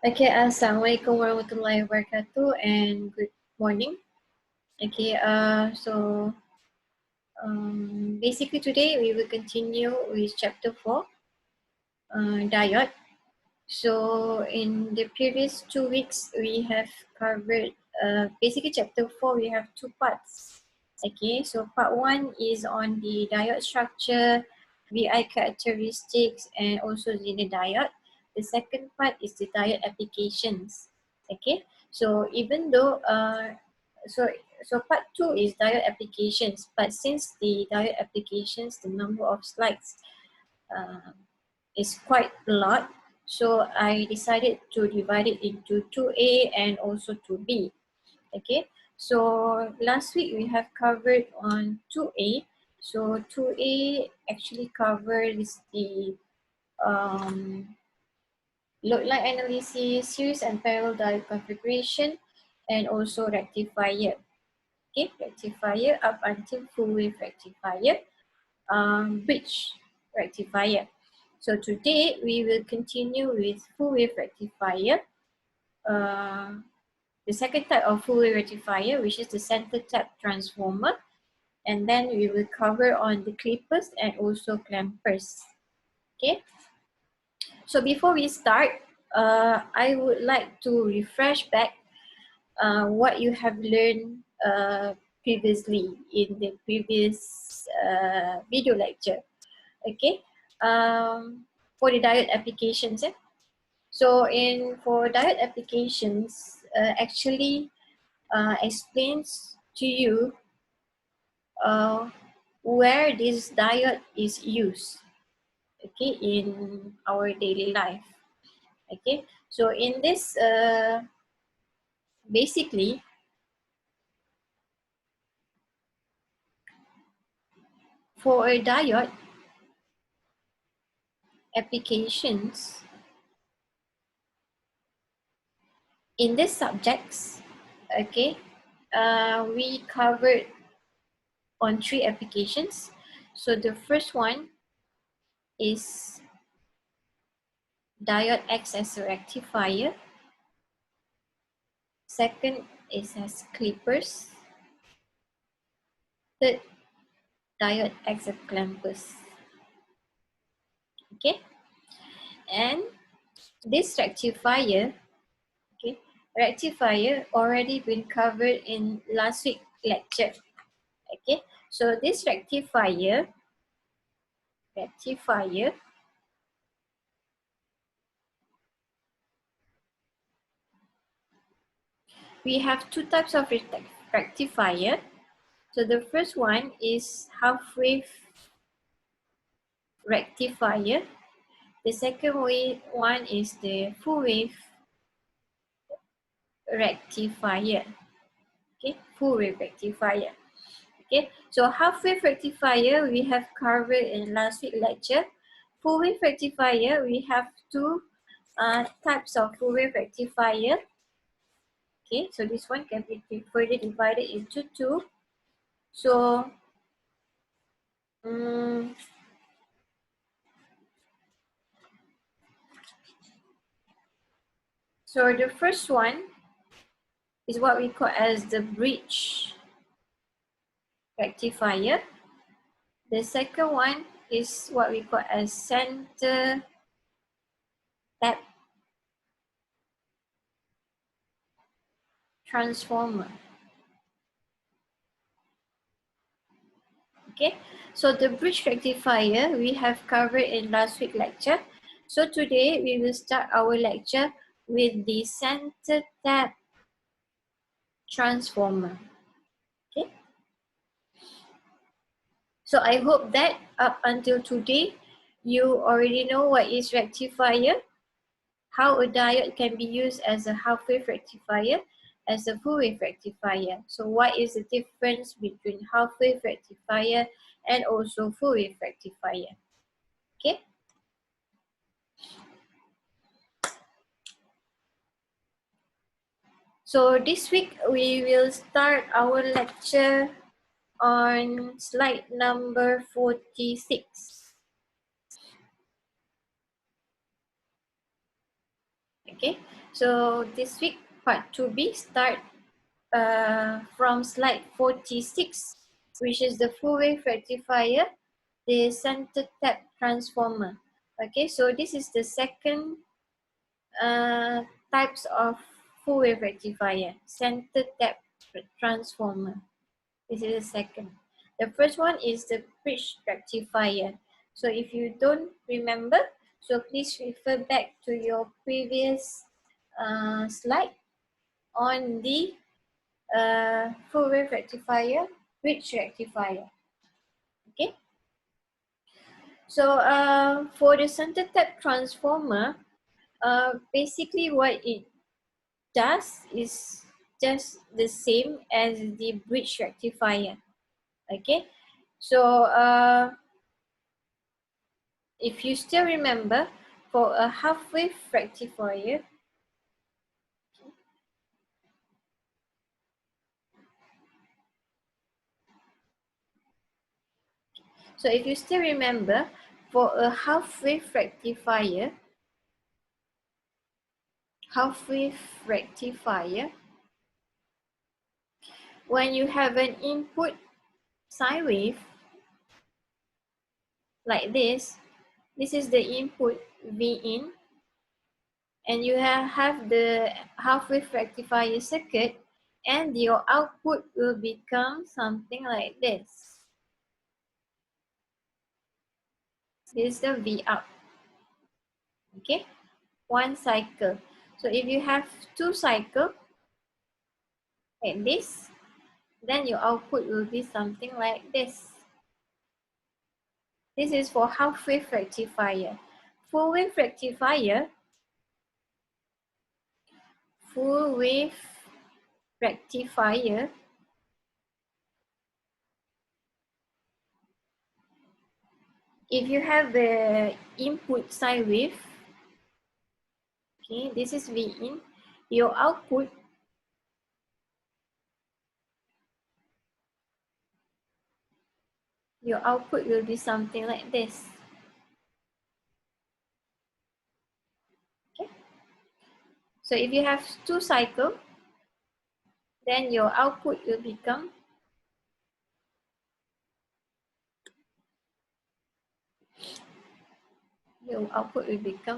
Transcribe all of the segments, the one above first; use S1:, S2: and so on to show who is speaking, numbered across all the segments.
S1: Okay, Assalamualaikum warahmatullahi wabarakatuh and good morning. Okay, basically today we will continue with chapter 4, diode. So in the previous 2 weeks we have covered basically chapter 4 we have two parts. Okay, so part 1 is on the diode structure, VI characteristics and also the diode. The second part is the diode applications. Okay, so even though so part 2 is diode applications, but since the diode applications the number of slides is quite a lot, so I decided to divide it into 2A and also 2B. Okay, so last week we have covered on 2A. So 2A actually covers the load line analysis, series and parallel diode configuration, and also rectifier. Okay, rectifier up until full wave rectifier, bridge rectifier. So today we will continue with full wave rectifier. The second type of full wave rectifier, which is the center tap transformer, and then we will cover on the clippers and also clampers. Okay. So before we start, I would like to refresh back what you have learned previously in the previous video lecture. Okay, for the diode applications. So for diode applications, actually explains to you where this diode is used. Okay, in our daily life. Okay, so in this basically for a diode applications in this subjects, okay, we covered on 3 applications. So the first one is diode acts as a rectifier. Second is as clippers. Third, diode acts as clampers. Okay, and this rectifier, okay, rectifier already been covered in last week lecture. Okay, so this rectifier we have two types of rectifier. So the first one is half wave rectifier. The second one is the full wave rectifier. Okay, full wave rectifier. Okay, so half wave rectifier we have covered in last week lecture. Full wave rectifier, we have two types of full wave rectifier. Okay, so this one can be further divided into two. So so the first one is what we call as the bridge rectifier. The second one is what we call as center tap transformer. Okay, so the bridge rectifier we have covered in last week lecture. So today we will start our lecture with the center tap transformer. Okay, so I hope that up until today you already know what is rectifier, how a diode can be used as a half wave rectifier, as a full wave rectifier. So what is the difference between half wave rectifier and also full wave rectifier? Okay. So this week we will start our lecture on slide number 46. Okay, so this week part 2B start from slide 46, which is the full wave rectifier, the center tap transformer. Okay, so this is the second types of full wave rectifier, center tap transformer. This is the second. The first one is the bridge rectifier. So if you don't remember, so please refer back to your previous slide on the full wave rectifier, bridge rectifier. Okay. So for the center tap transformer, basically what it does is just the same as the bridge rectifier. Okay. So if you still remember, for a half wave rectifier, so if you still remember, for a half wave rectifier, when you have an input sine wave like this is the input V in, and you have the half wave rectifier circuit, and your output will become something like this. This is the V out. Okay, one cycle. So if you have two cycles like this, then your output will be something like this. This is for half wave rectifier. Full wave rectifier, if you have the input sine wave, okay, this is V in, your output will be something like this. Okay. So if you have two cycles, then your output will become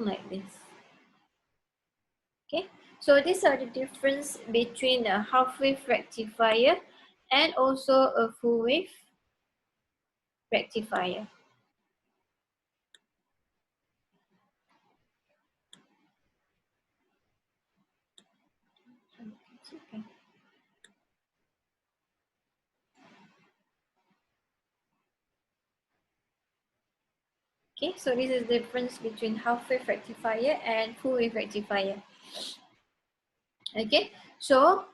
S1: like this. Okay, so these are the difference between a half wave rectifier and also a full wave rectifier. Okay, so this is the difference between half wave rectifier and full wave rectifier. Okay, so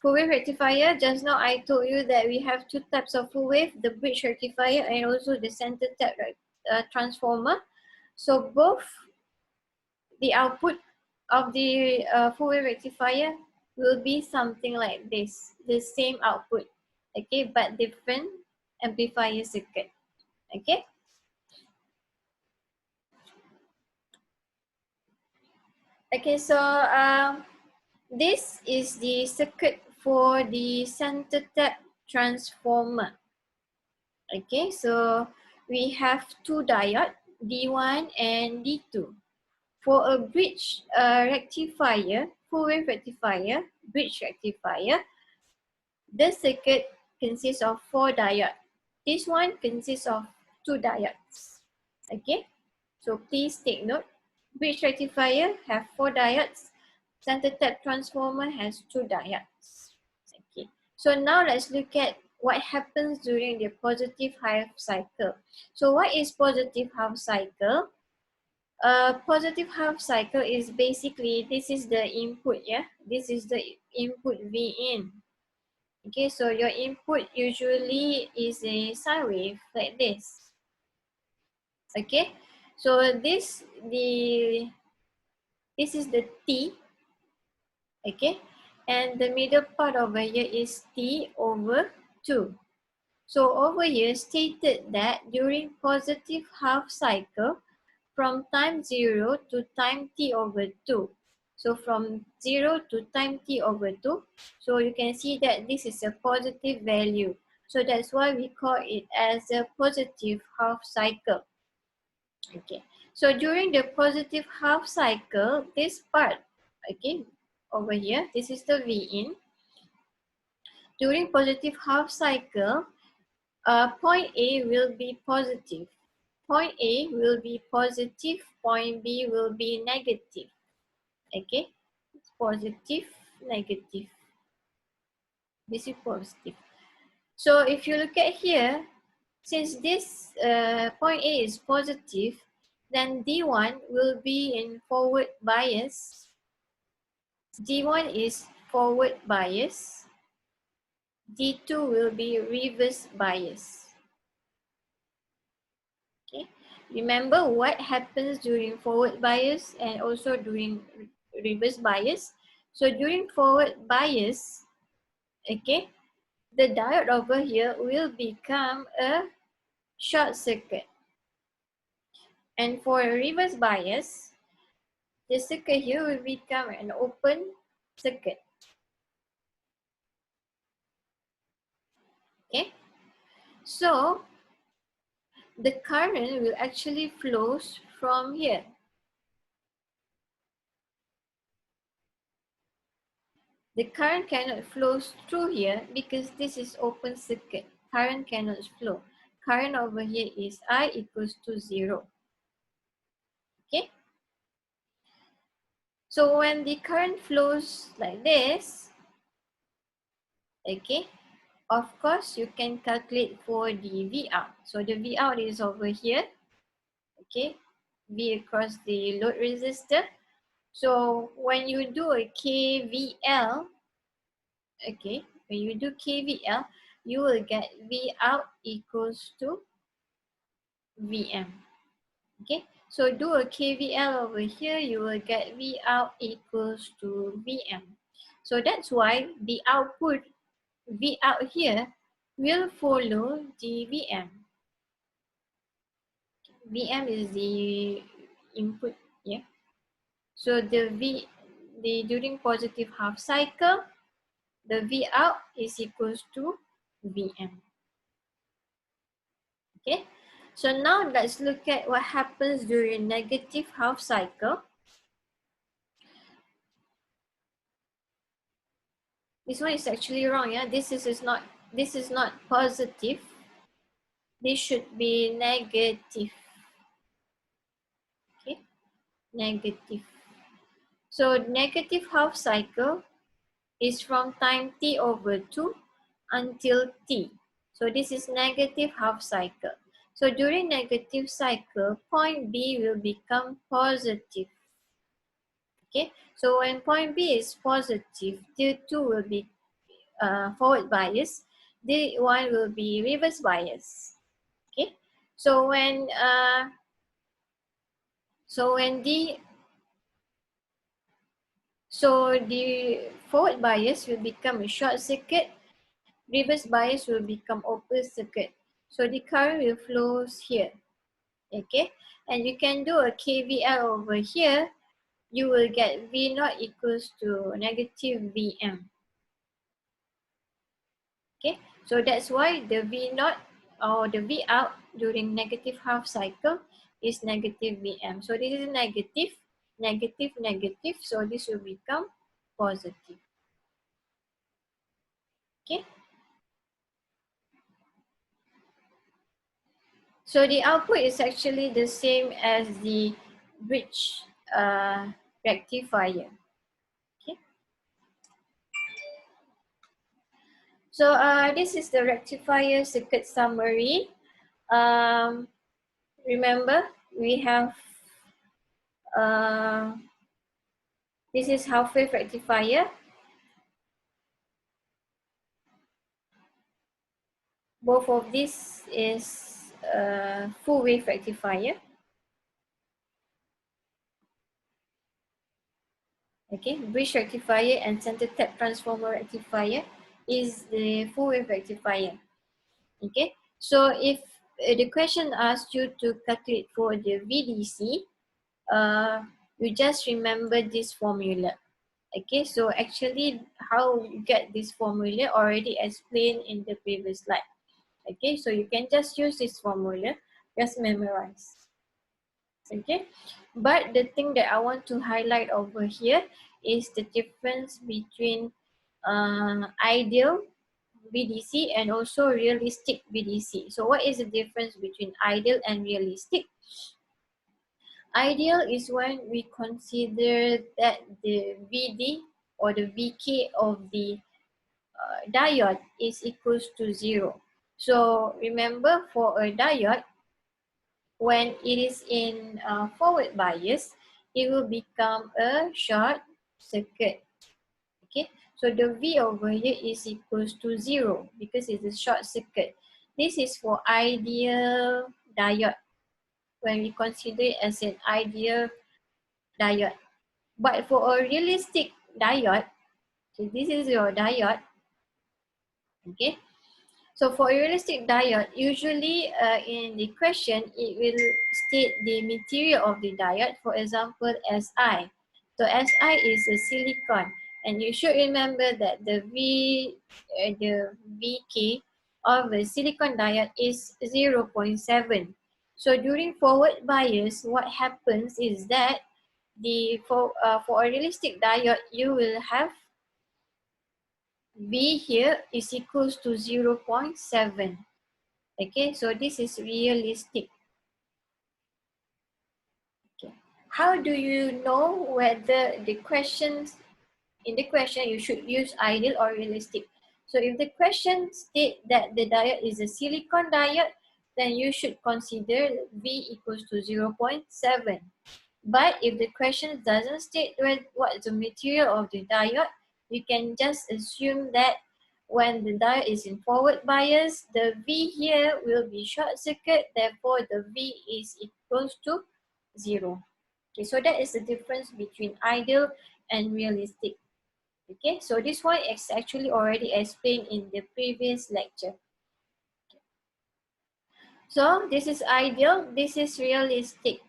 S1: full wave rectifier, just now I told you that we have two types of full wave, the bridge rectifier and also the center tap transformer. So both the output of the full wave rectifier will be something like this, the same output, okay, but different amplifier circuit. Okay. Okay, so this is the circuit for the center tap transformer. Okay, so we have two diodes, D1 and D2. For a bridge rectifier, full wave rectifier, bridge rectifier, the circuit consists of 4 diodes. This one consists of 2 diodes. Okay, so please take note. Bridge rectifier have 4 diodes. Center tap transformer has 2 diodes. Okay, so now let's look at what happens during the positive half cycle. So what is positive half cycle? Positive half cycle is basically, this is the input, yeah? This is the input V in. Okay, so your input usually is a sine wave like this. Okay, so this is the T. Okay, and the middle part over here is T over 2. So over here stated that during positive half cycle, from time 0 to time t over 2. So from 0 to time t over 2. So you can see that this is a positive value. So that's why we call it as a positive half cycle. Okay. So during the positive half cycle, this part, okay, over here, this is the V in. During positive half cycle, point A will be positive. Point A will be positive, point B will be negative. Okay, it's positive, negative. This is positive. So if you look at here, since this point A is positive, then D1 will be in forward bias. D1 is forward bias. D2 will be reverse bias. Okay. Remember what happens during forward bias and also during reverse bias. So during forward bias, okay, the diode over here will become a short circuit. And for reverse bias, the circuit here will become an open circuit. Okay, so the current will actually flows from here. The current cannot flow through here because this is open circuit. Current cannot flow. Current over here is I equals to 0. Okay. So when the current flows like this, okay, of course you can calculate for the V out. So the V out is over here. Okay. V across the load resistor. So when you do a KVL, okay, when you do KVL, you will get V out equals to Vm. Okay, so do a KVL over here, you will get V out equals to Vm. So that's why the output V out here will follow the Vm. Vm is the input, yeah. So the during positive half cycle, the V out is equals to Vm. Okay, so now let's look at what happens during negative half cycle. This one is actually wrong, yeah. This is not positive. This should be negative. Okay, negative. So negative half cycle is from time t over 2 until t. So this is negative half cycle. So during negative cycle, point B will become positive. Okay, so when point B is positive, D2 will be forward bias, D1 will be reverse bias. Okay, so when the forward bias will become a short circuit, reverse bias will become open circuit. So the current will flow here. Okay, and you can do a KVL over here. You will get V naught equals to negative Vm. Okay, so that's why the V naught or the V out during negative half cycle is negative Vm. So this is negative, negative, negative. So this will become positive. Okay. So the output is actually the same as the bridge rectifier. Okay. So this is the rectifier circuit summary. Remember, we have this is half wave rectifier. Both of this is full wave rectifier. Okay, bridge rectifier and center tap transformer rectifier is the full wave rectifier. Okay, so if the question asks you to calculate for the VDC, you just remember this formula. Okay, so actually how you get this formula already explained in the previous slide. Okay, so you can just use this formula, just memorize. Okay, but the thing that I want to highlight over here is the difference between ideal VDC and also realistic VDC. So what is the difference between ideal and realistic? Ideal is when we consider that the VD or the VK of the diode is equals to 0. So remember, for a diode, when it is in forward bias, it will become a short circuit. Okay, so the V over here is equals to 0 because it's a short circuit. This is for ideal diode, when we consider it as an ideal diode. But for a realistic diode, so this is your diode, okay. So for a realistic diode, usually in the question, it will state the material of the diode, for example, Si. So Si is a silicon, and you should remember that the Vk of a silicon diode is 0.7. So during forward bias, what happens is that for a realistic diode, you will have V here is equals to 0.7. Okay, so this is realistic. Okay. How do you know whether the questions in the question you should use ideal or realistic? So if the question state that the diode is a silicon diode, then you should consider V equals to 0.7. But if the question doesn't state what is the material of the diode, you can just assume that when the diode is in forward bias, the V here will be short circuit, therefore the V is equals to 0. Okay, so that is the difference between ideal and realistic. Okay, so this one is actually already explained in the previous lecture. So this is ideal, this is realistic.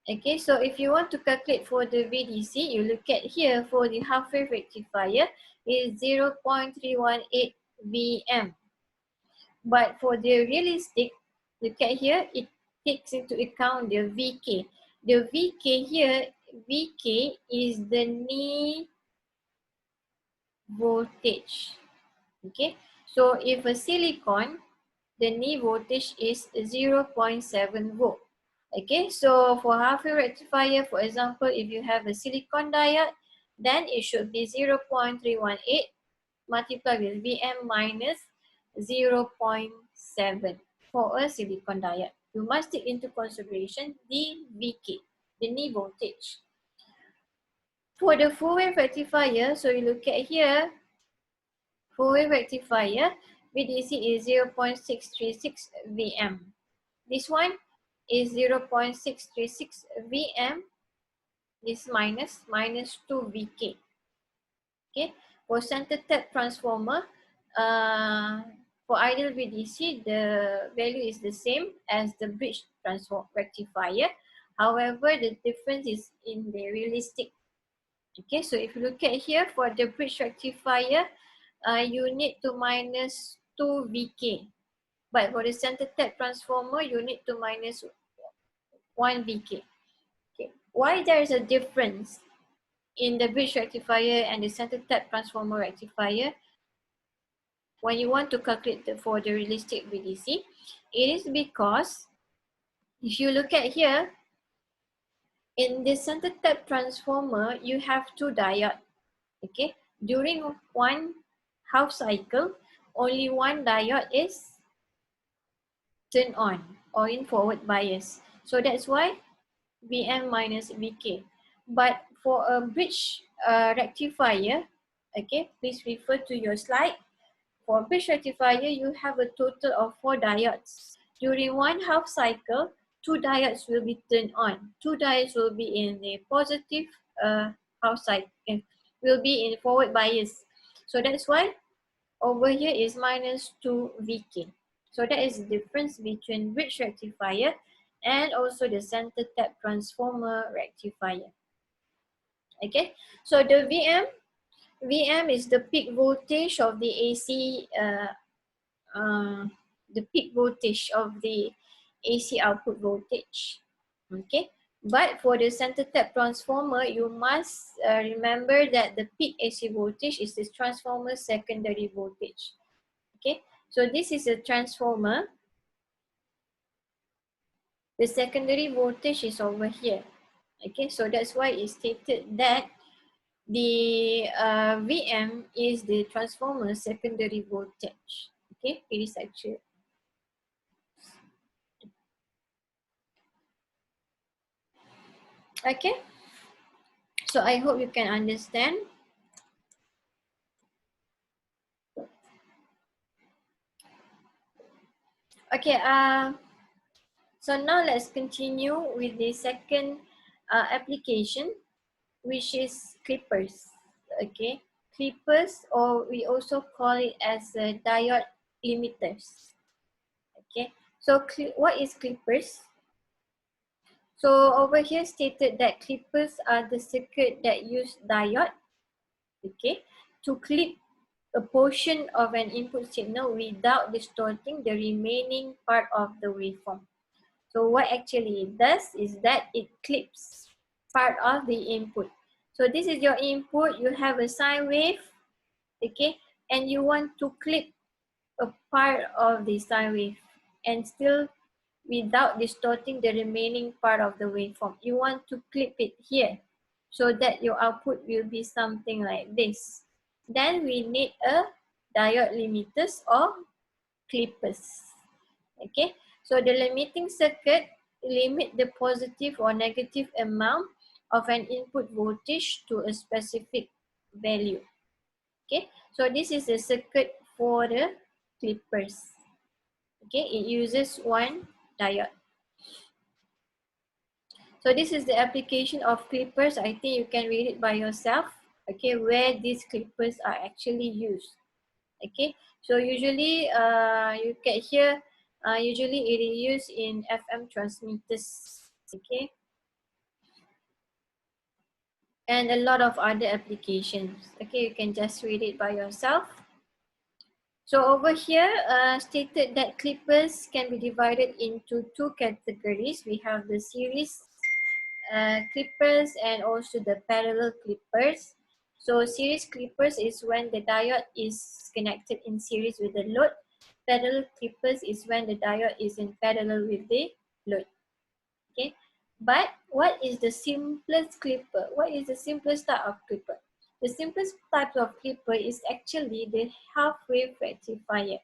S1: Okay, so if you want to calculate for the VDC, you look at here for the half-wave rectifier is 0.318 Vm. But for the realistic, look at here, it takes into account the Vk. The Vk here, Vk is the knee voltage. Okay, so if a silicon, the knee voltage is 0.7 volt. Okay, so for half-wave rectifier, for example, if you have a silicon diode, then it should be 0.318 multiplied with Vm minus 0.7 for a silicon diode. You must take into consideration the Vk, the knee voltage. For the full-wave rectifier, so you look at here, full-wave rectifier, VDC is 0.636 Vm. This one is 0.636 Vm. This minus 2 Vk. Okay. For center tap transformer, for ideal VDC, the value is the same as the bridge transform rectifier. However, the difference is in the realistic. Okay, so if you look at here, for the bridge rectifier, you need to minus 2 Vk. But for the center tap transformer, you need to minus 1 Vk. Okay. Why there is a difference in the bridge rectifier and the center tap transformer rectifier when you want to calculate for the realistic VDC? It is because if you look at here, in the center tap transformer, you have two diodes. Okay, during one half cycle, only one diode is turned on or in forward bias. So that's why Vm minus Vk. But for a bridge rectifier, okay, please refer to your slide. For bridge rectifier, you have a total of 4 diodes. During one half cycle, 2 diodes will be turned on. 2 diodes will be in the positive half cycle, will be in forward bias. So that's why over here is minus 2 Vk. So that is the difference between bridge rectifier and also the center tap transformer rectifier. Okay, so the VM is the peak voltage of the AC, the peak voltage of the AC output voltage. Okay, but for the center tap transformer, you must remember that the peak AC voltage is the transformer secondary voltage. Okay, so this is a transformer. The secondary voltage is over here. Okay, so that's why it's stated that the VM is the transformer secondary voltage. Okay, it is actually. Okay, so I hope you can understand. Okay, so now let's continue with the second application, which is clippers. Okay, clippers, or we also call it as diode limiters. Okay, so what is clippers? So over here stated that clippers are the circuit that use diode, okay, to clip a portion of an input signal without distorting the remaining part of the waveform. So what actually it does is that it clips part of the input. So this is your input, you have a sine wave, okay, and you want to clip a part of the sine wave and still without distorting the remaining part of the waveform. You want to clip it here so that your output will be something like this. Then we need a diode limiters or clippers. Okay, so the limiting circuit limit the positive or negative amount of an input voltage to a specific value. Okay, so this is the circuit for the clippers. Okay, it uses one diode. So this is the application of clippers. I think you can read it by yourself. Okay, where these clippers are actually used. Okay, so usually you can hear, usually it is used in FM transmitters. Okay, and a lot of other applications. Okay, you can just read it by yourself. So over here, stated that clippers can be divided into two categories. We have the series clippers and also the parallel clippers. So series clippers is when the diode is connected in series with the load. Parallel clippers is when the diode is in parallel with the load. Okay, but what is the simplest clipper? What is the simplest type of clipper? The simplest type of clipper is actually the half-wave rectifier.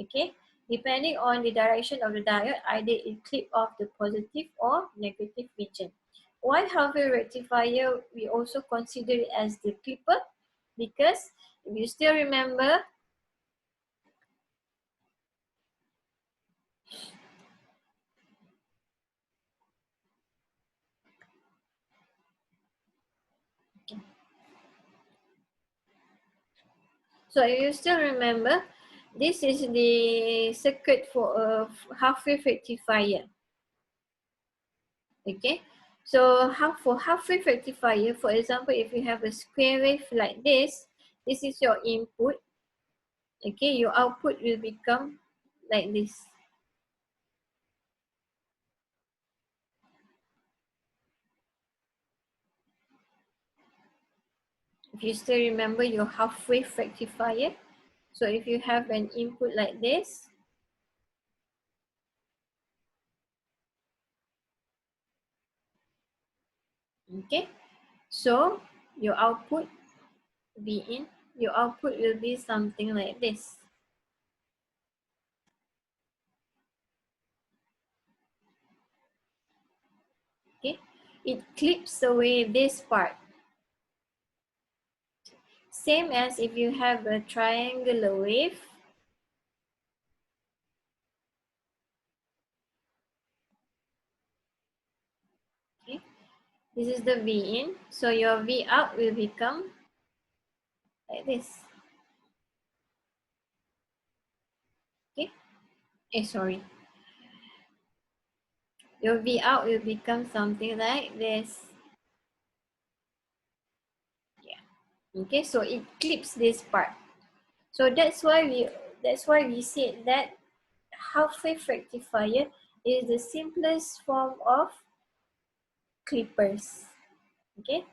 S1: Okay, depending on the direction of the diode, either it clip off the positive or negative region. Why half-wave rectifier we also consider it as the clipper? Because if you still remember, so if you still remember, this is the circuit for a half-wave rectifier. Okay, so for half-wave rectifier, for example, if you have a square wave like this is your input. Okay, your output will become like this. If you still remember your half-wave rectifier, so if you have an input like this, okay, so your output your output will be something like this. Okay, it clips away this part. Same as if you have a triangular wave. Okay, this is the V in, so your V out will become like this. Okay, sorry. your V out will become something like this. Yeah. Okay, so it clips this part. So that's why we said that half-wave rectifier is the simplest form of clippers. Okay.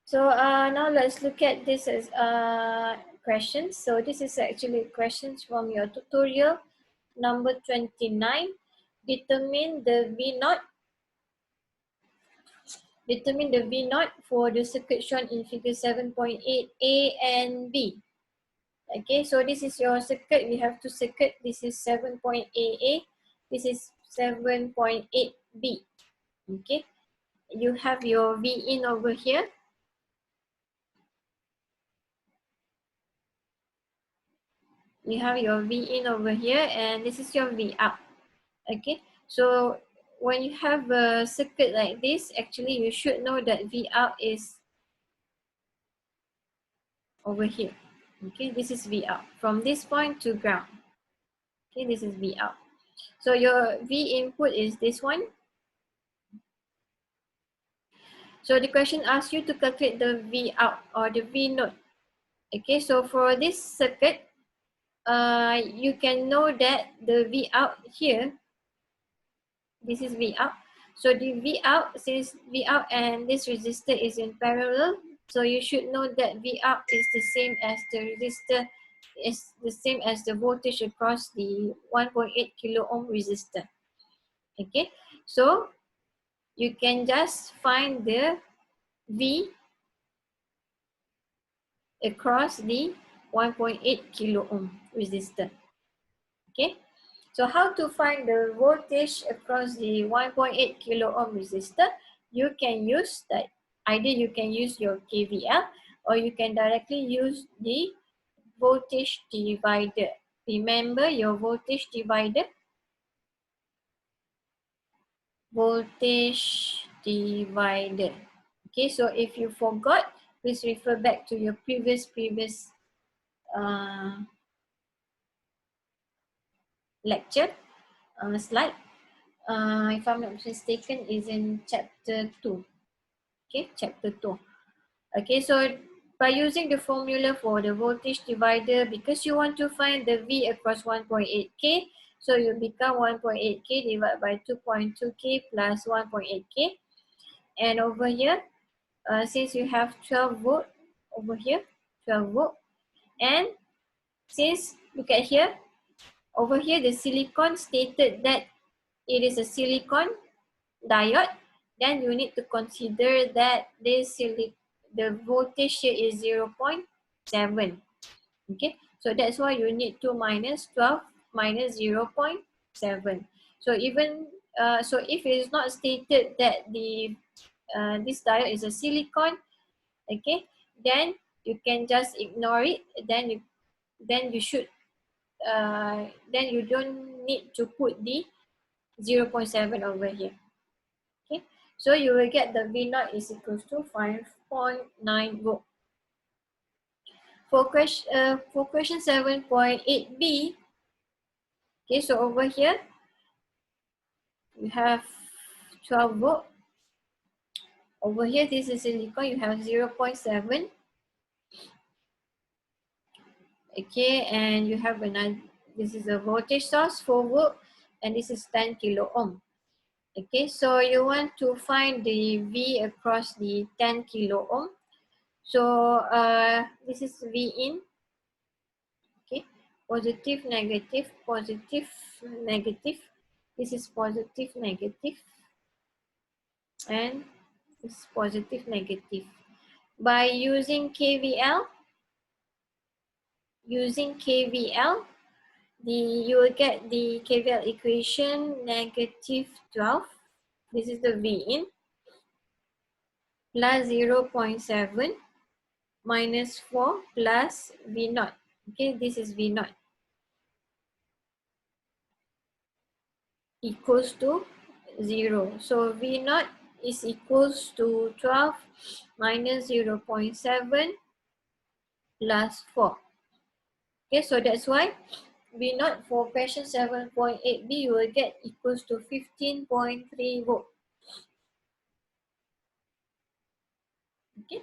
S1: So now let's look at this as questions. So this is actually questions from your tutorial number 29. Determine the V naught. Determine the V naught for the circuit shown in figure 7.8a and b. Okay, so this is your circuit. We have two circuit. This is 7.8a. This is 7.8b. Okay, you have your V in over here. You have your V in over here, and this is your V out. Okay, so when you have a circuit like this, actually you should know that V out is over here. Okay, this is V out from this point to ground. Okay, this is V out. So your V input is this one. So the question asks you to calculate the V out or the V node. Okay, so for this circuit, you can know that the V out here, this is V out. So the V out, since V out and this resistor is in parallel, so you should know that V out is the same as the resistor, is the same as the voltage across the 1.8 kilo ohm resistor. Okay, so you can just find the V across the 1.8 kilo ohm resistor. Okay, so how to find the voltage across the 1.8 kilo ohm resistor? You can use that. Either you can use your KVL or you can directly use the voltage divider. Remember your voltage divider? Voltage divider. Okay, so if you forgot, please refer back to your previous uh, lecture slide. If I'm not mistaken, is in chapter 2. Okay, chapter 2. Okay, so by using the formula for the voltage divider, because you want to find the V across 1.8K, so you become 1.8K divided by 2.2K plus 1.8K. And over here, since you have 12 volt over here, 12 volt, and since, look at here, over here the silicon stated that it is a silicon diode, then you need to consider that the voltage here is 0.7. Okay, so that's why you need to minus 12 minus 0.7. So even so if it is not stated that the this diode is a silicon, okay, then you can just ignore it. Then you should then you don't need to put the 0.7 over here. Okay, so you will get the V naught is equals to 5.9 volt. For question 7.8b, okay, so over here you have 12 volt. Over here, this is silicon, you have 0.7. Okay, and you have another, this is a voltage source, 4 volt, and this is 10 kilo ohm. Okay, so you want to find the V across the 10 kilo ohm. So this is V in. Okay, positive, negative, positive, negative. This is positive, negative, and this is positive, negative. By using KVL, you will get the KVL equation negative 12. This is the V in plus 0.7 minus 4 plus V naught. Okay, this is V naught equals to 0. So V naught is equals to 12 minus 0.7 plus 4. Okay, so that's why V naught for question 7.8b, you will get equals to 15.3 volt. Okay.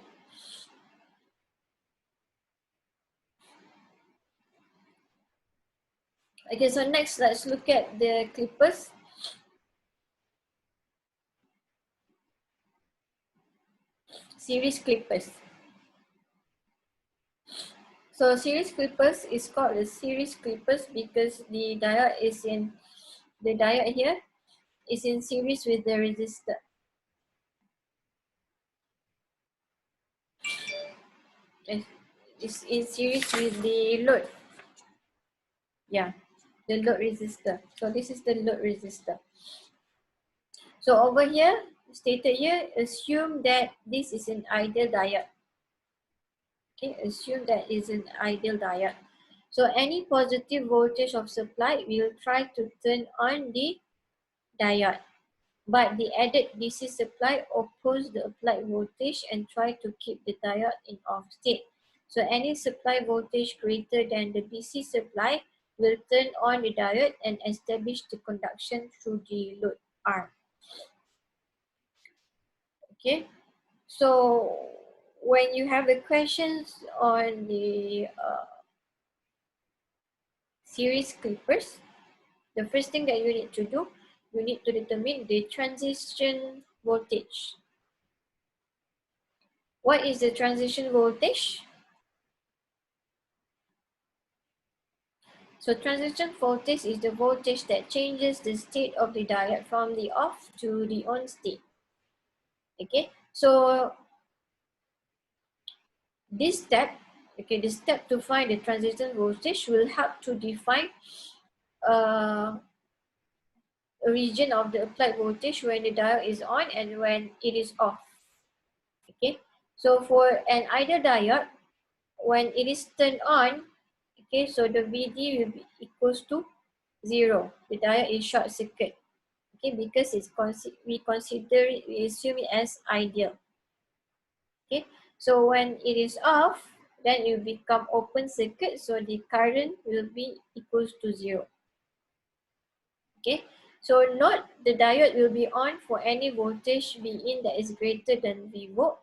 S1: Okay, so next let's look at the clippers. Series clippers. So series clippers is called the series clippers because the diode here is in series with the resistor. It's in series with the load. Yeah, the load resistor. So this is the load resistor. So over here, stated here, assume that this is an ideal diode. Okay, assume that is an ideal diode. So any positive voltage of supply will try to turn on the diode. But the added DC supply oppose the applied voltage and try to keep the diode in off state. So any supply voltage greater than the DC supply will turn on the diode and establish the conduction through the load R. Okay, so when you have the questions on the series clippers, the first thing that you need to do, you need to determine the transition voltage. What is the transition voltage? So transition voltage is the voltage that changes the state of the diode from the off to the on state. Okay, so this step, okay, the step to find the transition voltage will help to define a region of the applied voltage when the diode is on and when it is off. Okay, so for an ideal diode, when it is turned on, okay, so the VD will be equals to 0. The diode is short circuit. Okay, because we assume it as ideal. Okay, so when it is off, then it will become open circuit, so the current will be equals to 0. Okay, so note the diode will be on for any voltage V in that is greater than V volt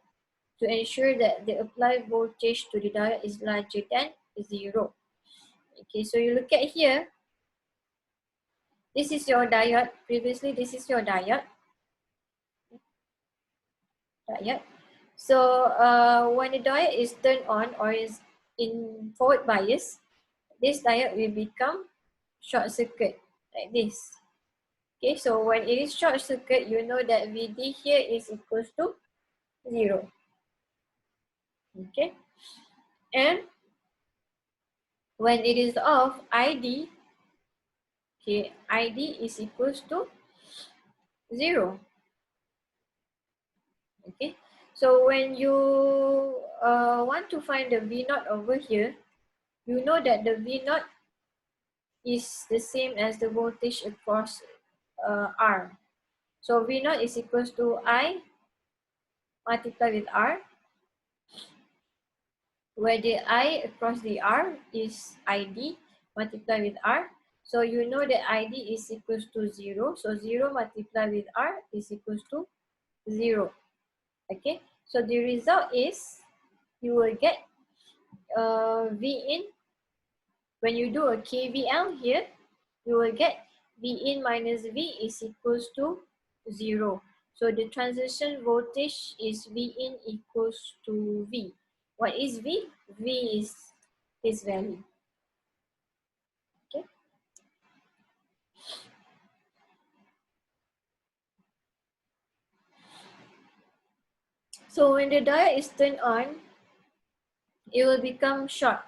S1: to ensure that the applied voltage to the diode is larger than 0. Okay, so you look at here, this is your diode. Previously, this is your diode. So when the diode is turned on or is in forward bias, this diode will become short circuit like this. Okay, so when it is short circuit, you know that VD here is equals to 0. Okay, and when it is off, ID, okay, ID is equals to 0. Okay, so when you want to find the V naught over here, you know that the V naught is the same as the voltage across R. So V naught is equals to I multiplied with R, where the I across the R is ID multiplied with R. So you know that ID is equals to 0. So 0 multiplied with R is equals to 0. Okay, so the result is you will get V in. When you do a KVL here, you will get V in minus V is equals to 0. So the transition voltage is V in equals to V. What is V? V is this value. Okay. So when the diode is turned on, it will become short.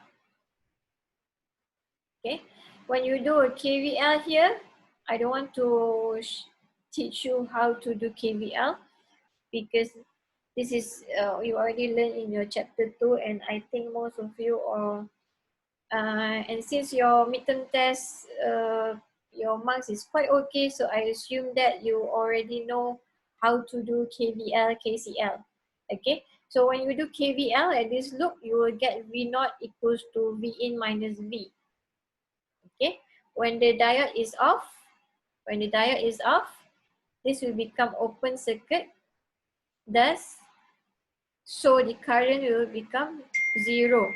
S1: Okay. When you do a KVL here, I don't want to teach you how to do KVL because this is you already learned in your chapter 2, and I think most of you are and since your midterm test your marks is quite okay, so I assume that you already know how to do KVL, KCL. Okay, so when you do KVL at this loop, you will get V naught equals to V in minus V. Okay, when the diode is off, this will become open circuit. Thus, so the current will become 0.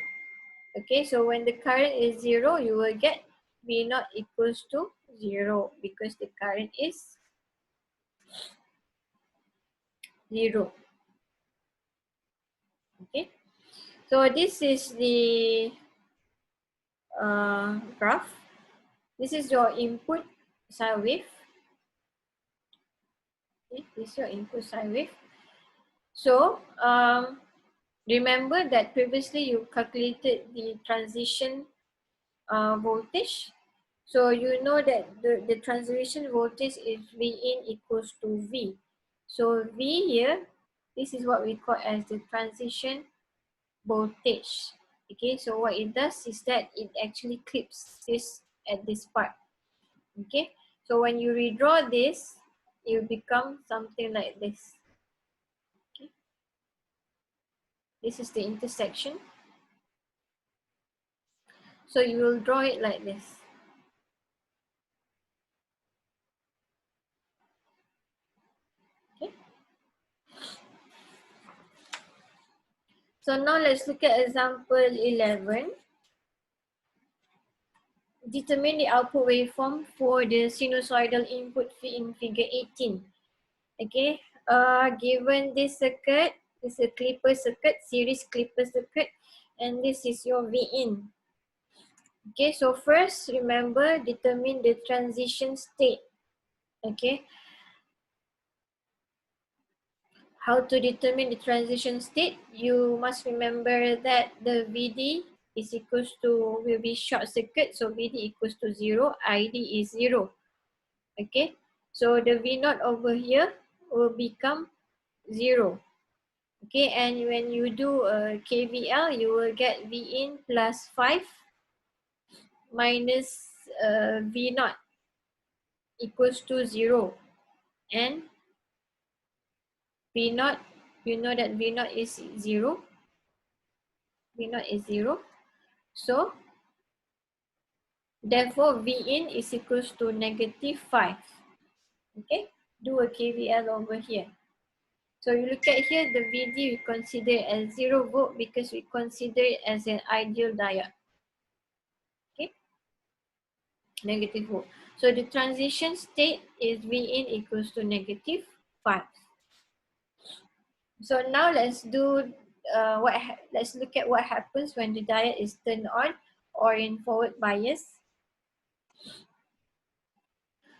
S1: Okay, so when the current is 0, you will get V naught equals to 0 because the current is 0. Okay, so this is the graph. This is your input sine wave. Okay, this is your input sine wave. So remember that previously you calculated the transition voltage. So you know that the transition voltage is V in equals to V. So V here, this is what we call as the transition voltage. Okay, so what it does is that it actually clips this at this part. Okay, so when you redraw this, it will become something like this. Okay, this is the intersection. So you will draw it like this. Okay. So now let's look at example 11. Determine the output waveform for the sinusoidal input in figure 18. Okay, given this circuit, this is a clipper circuit, series clipper circuit, and this is your V in. Okay, so first remember, determine the transition state. Okay, how to determine the transition state? You must remember that the VD is equals to, will be short circuit, so VD equals to 0, ID is 0. Okay, so the V naught over here will become 0. Okay, and when you do a KVL, you will get V in plus 5 minus V naught equals to 0. And V naught, you know that V naught is 0. V naught is 0. So, therefore, V in is equals to negative 5. Okay, do a KVL over here. So you look at here, the VD we consider as 0 volt because we consider it as an ideal diode. Okay, negative volt. So the transition state is V in equals to negative 5. So now let's do let's look at what happens when the diode is turned on or in forward bias.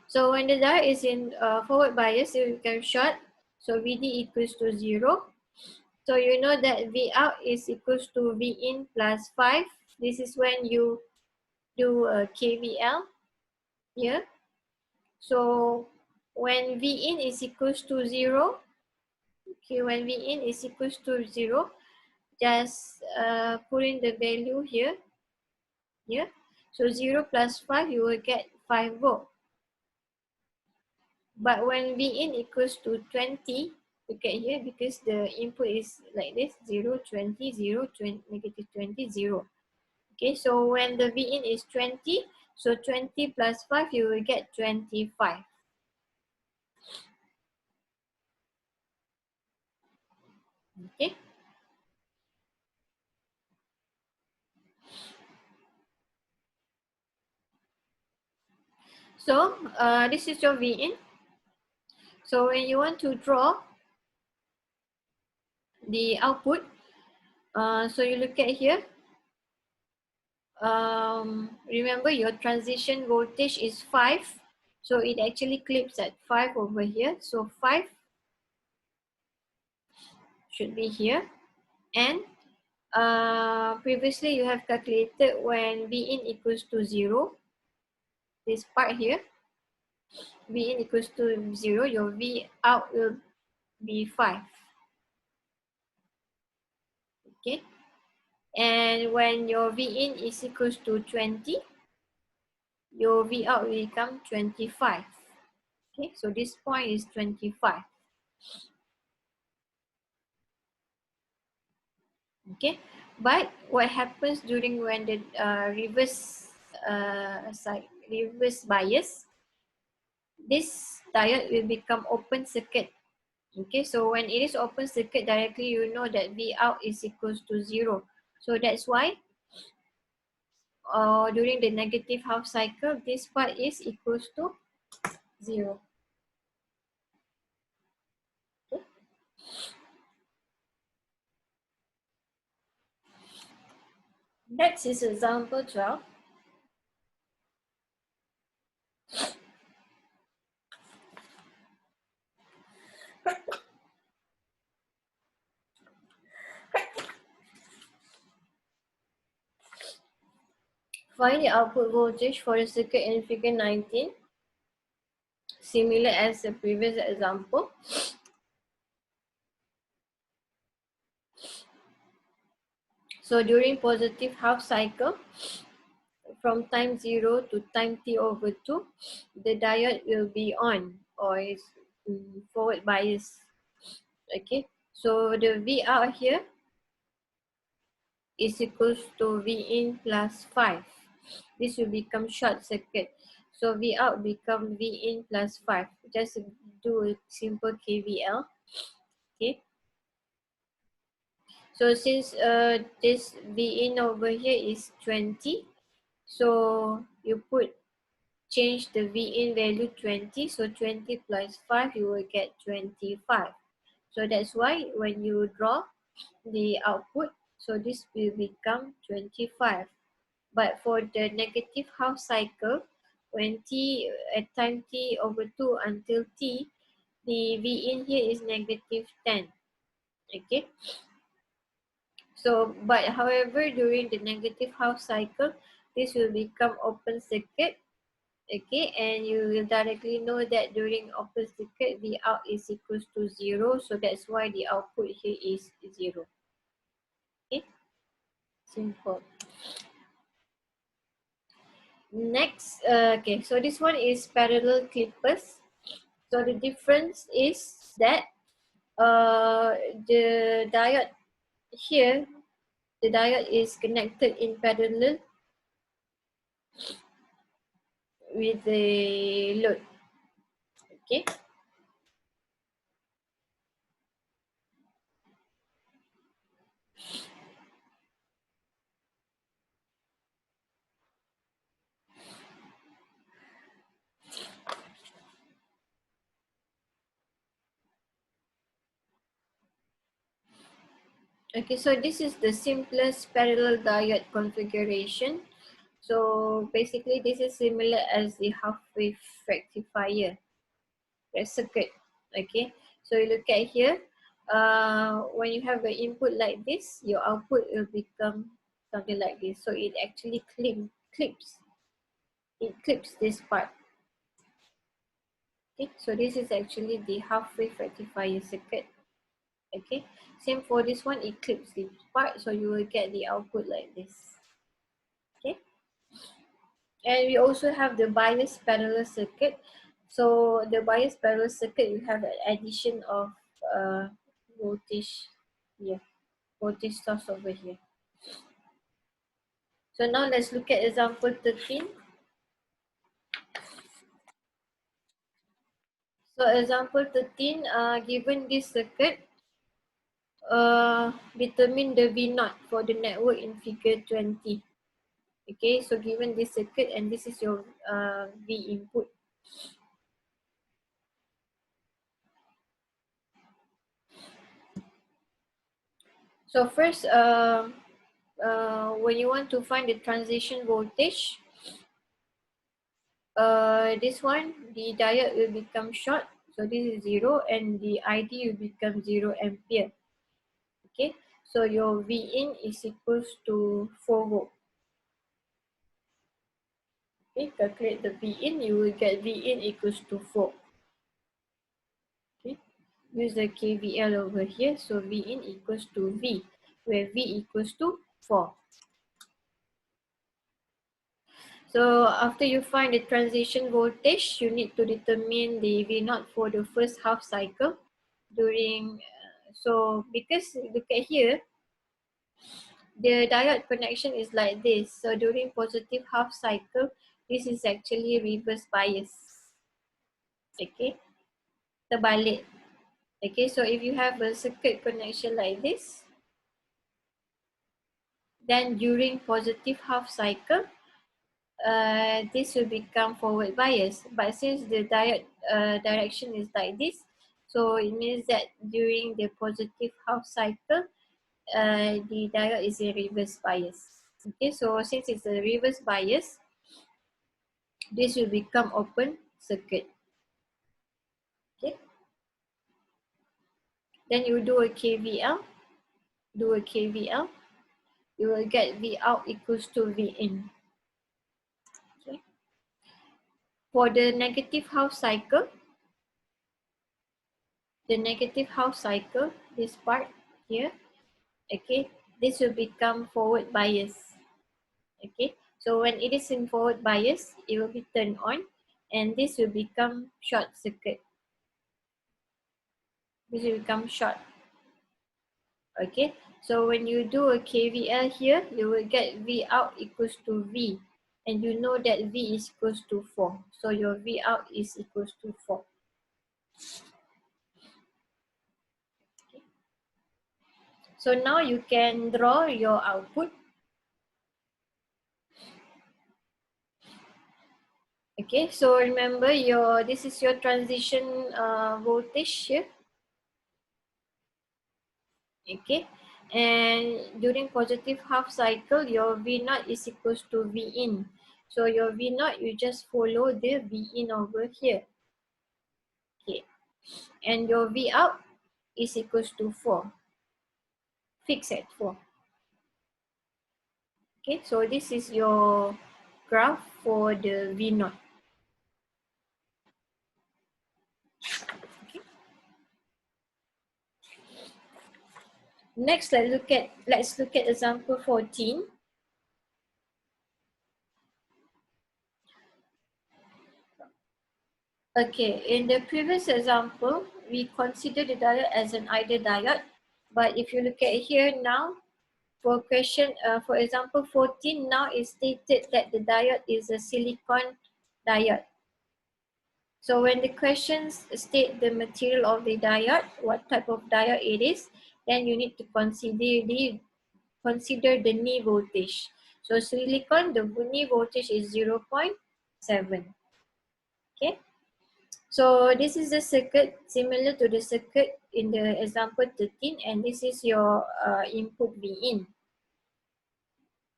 S1: So when the diode is in forward bias, it will become short. So VD equals to 0. So you know that V out is equals to V in plus 5. This is when you do a KVL here. So when V in is equals to 0, okay, when V in is equals to 0, just put in the value here. So 0 plus 5, you will get 5 volt. But when V in equals to 20, look at here, because the input is like this, 0, 20, 0, 20, negative 20, 0. Okay, so when the V in is 20, so 20 plus 5, you will get 25. Okay. So this is your V in. So when you want to draw the output, so you look at here. Remember your transition voltage is 5. So it actually clips at 5 over here. So 5 should be here. And previously you have calculated when V in equals to 0. This part here, V in equals to 0, your V out will be 5. Okay. And when your V in is equals to 20, your V out will become 25. Okay, so this point is 25. Okay, but what happens during when the reverse reverse bias, this diode will become open circuit. Okay, so when it is open circuit directly, you know that V out is equals to 0. So that's why during the negative half cycle, this part is equals to 0. Okay. Next is example 12. Find the output voltage for the circuit in figure 19. Similar as the previous example. So during positive half cycle, from time 0 to time t over 2, the diode will be on or is forward bias. Okay, so the V out here is equals to V in plus 5. This will become short circuit. So V out become V in plus 5. Just do a simple KVL. Okay. So since this V in over here is 20, so you change the V in value 20. So 20 plus 5, you will get 25. So that's why when you draw the output, so this will become 25. But for the negative half cycle, when t at time t over 2 until t, the V in here is negative 10. Okay. So, but however, during the negative half cycle, this will become open circuit. Okay, and you will directly know that during open circuit, V out is equals to 0. So that's why the output here is 0. Okay, simple. Next, okay, so this one is parallel clippers. So the difference is that the diode here, the diode is connected in parallel with the load. Okay. Okay, so this is the simplest parallel diode configuration. So basically this is similar as the half-wave rectifier circuit. Okay, so you look at here, when you have an input like this, your output will become something like this. So it actually clips this part. Okay, so this is actually the half-wave rectifier circuit. Okay, same for this one, it clips this part, so you will get the output like this. Okay, and we also have the bias parallel circuit. So the bias parallel circuit, you have an addition of voltage here, voltage source over here. So now let's look at example 13. So example 13, given this circuit, determine the V naught for the network in figure 20. Okay, so given this circuit and this is your V input. So first, when you want to find the transition voltage, this one, the diode will become short. So this is 0 and the ID will become 0 ampere. Okay, so your V in is equals to 4 volt. Okay, calculate the V in, you will get V in equals to 4. Okay, use the KVL over here. So V in equals to V, where V equals to 4. So after you find the transition voltage, you need to determine the V naught for the first half cycle during, so because look at here, the diode connection is like this. So during positive half cycle, this is actually reverse bias. Okay, terbalik. Okay, so if you have a circuit connection like this, then during positive half cycle, this will become forward bias. But since the diode direction is like this, so it means that during the positive half cycle, the diode is a reverse bias. Okay, so since it's a reverse bias, this will become open circuit. Okay, then you do a KVL, you will get V out equals to V in. Okay. For the negative half cycle, this part here, okay, this will become forward bias. Okay, so when it is in forward bias, it will be turned on, and this will become short circuit. This will become short. Okay, so when you do a KVL here, you will get V out equals to V, and you know that V is equals to 4. So your V out is equals to 4. Okay. So now you can draw your output. Okay, so remember this is your transition voltage here. Okay, and during positive half cycle, your V naught is equals to V in. So your V naught, you just follow the V in over here. Okay, and your V out is equals to 4. Fix at 4. Okay, so this is your graph for the V naught. Okay. Next, let's look at example 14. Okay, in the previous example, we consider the diode as an ideal diode. But if you look at here now, for example 14, now it's stated that the diode is a silicon diode. So when the questions state the material of the diode, what type of diode it is, then you need to consider the knee voltage. So silicon, the knee voltage is 0.7. Okay. So this is the circuit similar to the circuit in the example 13, and this is your input V in.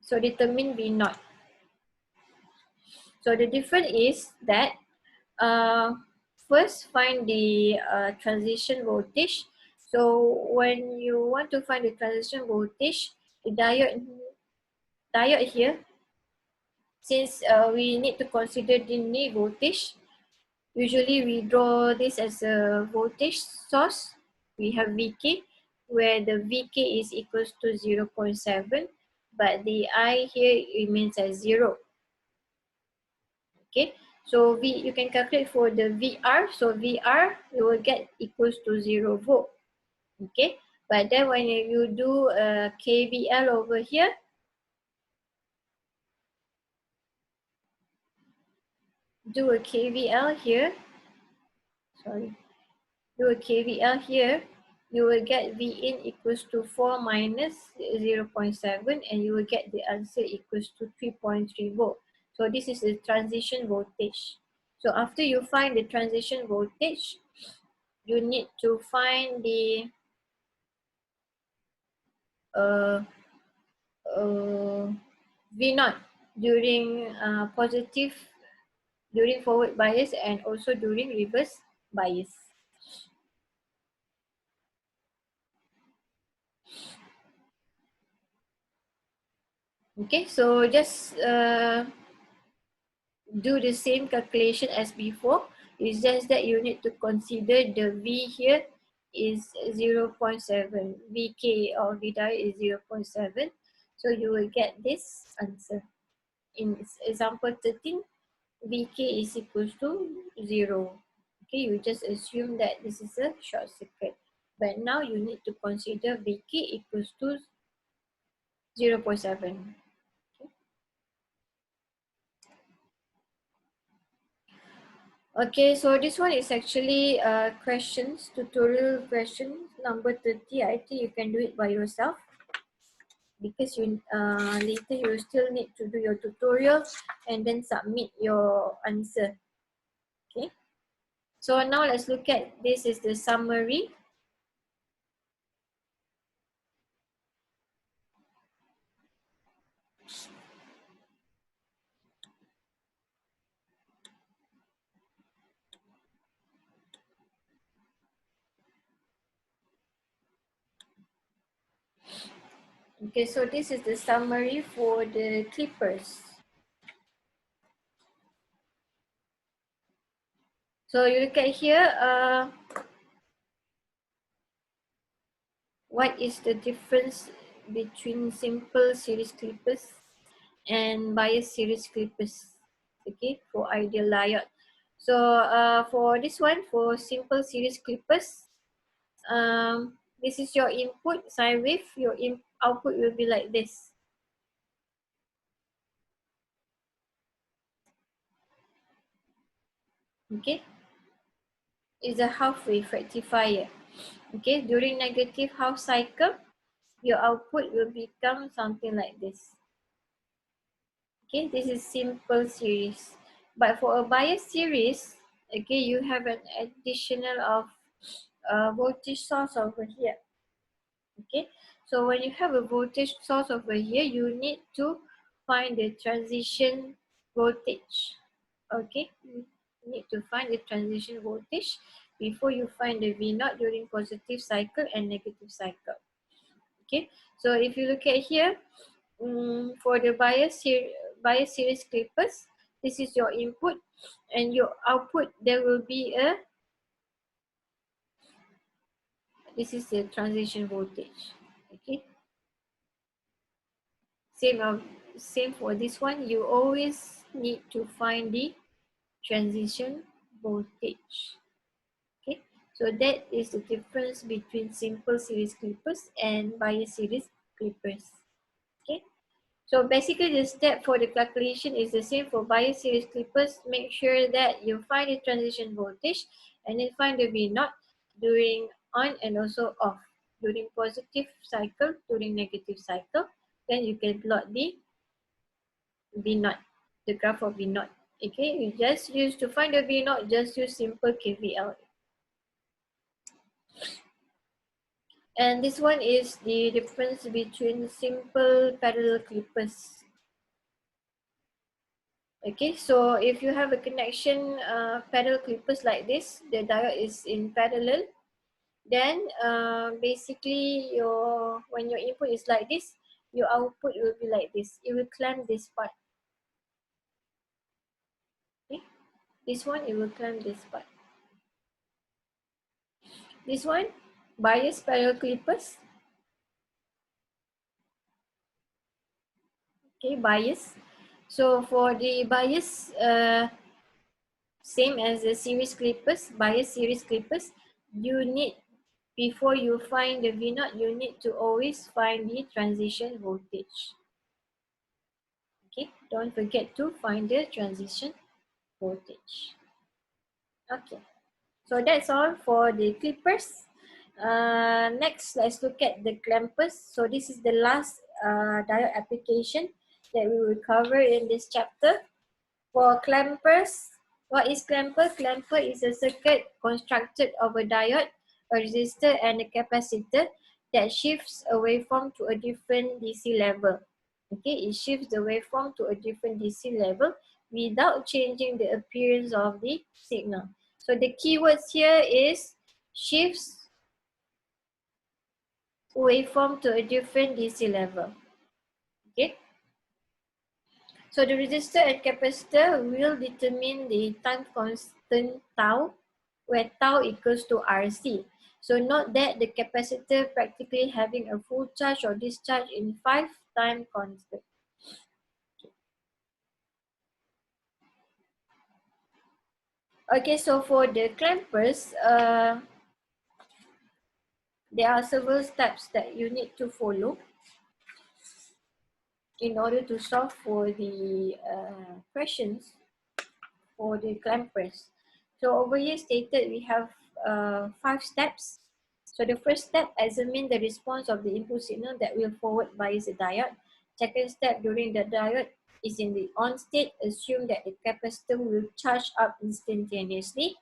S1: So determine V naught. So the difference is that first find the transition voltage. So when you want to find the transition voltage, the diode here, since we need to consider the knee voltage, usually we draw this as a voltage source. We have Vk, where the Vk is equals to 0.7, but the I here remains as 0. Okay, so you can calculate for the VR. So VR, you will get equals to 0 volt. Okay, but then when you do a KVL over here, do a KVL here, sorry, do a KVL here, you will get V in equals to 4 minus 0.7, and you will get the answer equals to 3.3 volt. So this is the transition voltage. So after you find the transition voltage, you need to find the uh, V naught during during forward bias and also during reverse bias. Okay, so just do the same calculation as before. It's just that you need to consider the V here is 0.7. Vk or V diode is 0.7. So you will get this answer. In example 13, Vk is equals to 0. Okay, you just assume that this is a short circuit. But now you need to consider Vk equals to 0.7. Okay, so this one is actually questions, tutorial question number 30. I think you can do it by yourself because you later you still need to do your tutorial and then submit your answer. Okay, so now let's look at this is the summary. Okay, so this is the summary for the clippers. So you look at here, what is the difference between simple series clippers and bias series clippers? Okay, for ideal diode. So for this one, for simple series clippers, this is your input sine wave, your output will be like this. Okay, is a half wave rectifier. Okay, during negative half cycle, your output will become something like this. Okay, this is simple series. But for a bias series, okay, you have an additional of voltage source over here. Okay, so when you have a voltage source over here, you need to find the transition voltage. Okay, you need to find the transition voltage before you find the V naught during positive cycle and negative cycle. Okay, so if you look at here, for the bias series clippers, this is your input and your output, there will be a, this is the transition voltage. Okay, same for this one, you always need to find the transition voltage. Okay, so that is the difference between simple series clippers and bias series clippers. Okay, so basically the step for the calculation is the same for bias series clippers. Make sure that you find the transition voltage and then find the V naught during on and also off, during positive cycle, during negative cycle. Then you can plot the V naught, the graph of V naught. Okay, you just use to find the V naught, just use simple KVL. And this one is the difference between simple parallel clippers. Okay, so if you have a connection parallel clippers like this, the diode is in parallel, then basically when your input is like this, your output will be like this. It will clamp this part. Okay, this one it will clamp this part. This one, bias parallel clippers. Okay, bias. So for the bias, same as the series clippers, bias series clippers, you need, before you find the V naught, you need to always find the transition voltage. Okay, don't forget to find the transition voltage. Okay, so that's all for the clippers. Next, let's look at the clampers. So this is the last diode application that we will cover in this chapter. For clampers, what is clamper? Clamper is a circuit constructed of a diode, a resistor, and a capacitor that shifts a waveform to a different DC level. Okay, it shifts the waveform to a different DC level without changing the appearance of the signal. So the keywords here is shifts waveform to a different DC level. Okay. So the resistor and capacitor will determine the time constant tau, where tau equals to RC. So note that the capacitor practically having a full charge or discharge in 5 time constant. Okay, so for the clampers, there are several steps that you need to follow. in order to solve for the questions for the clampers. So over here stated we have 5 steps. So the first step, examine the response of the input signal that will forward bias the diode. Second step, during the diode is in the on state, assume that the capacitor will charge up instantaneously.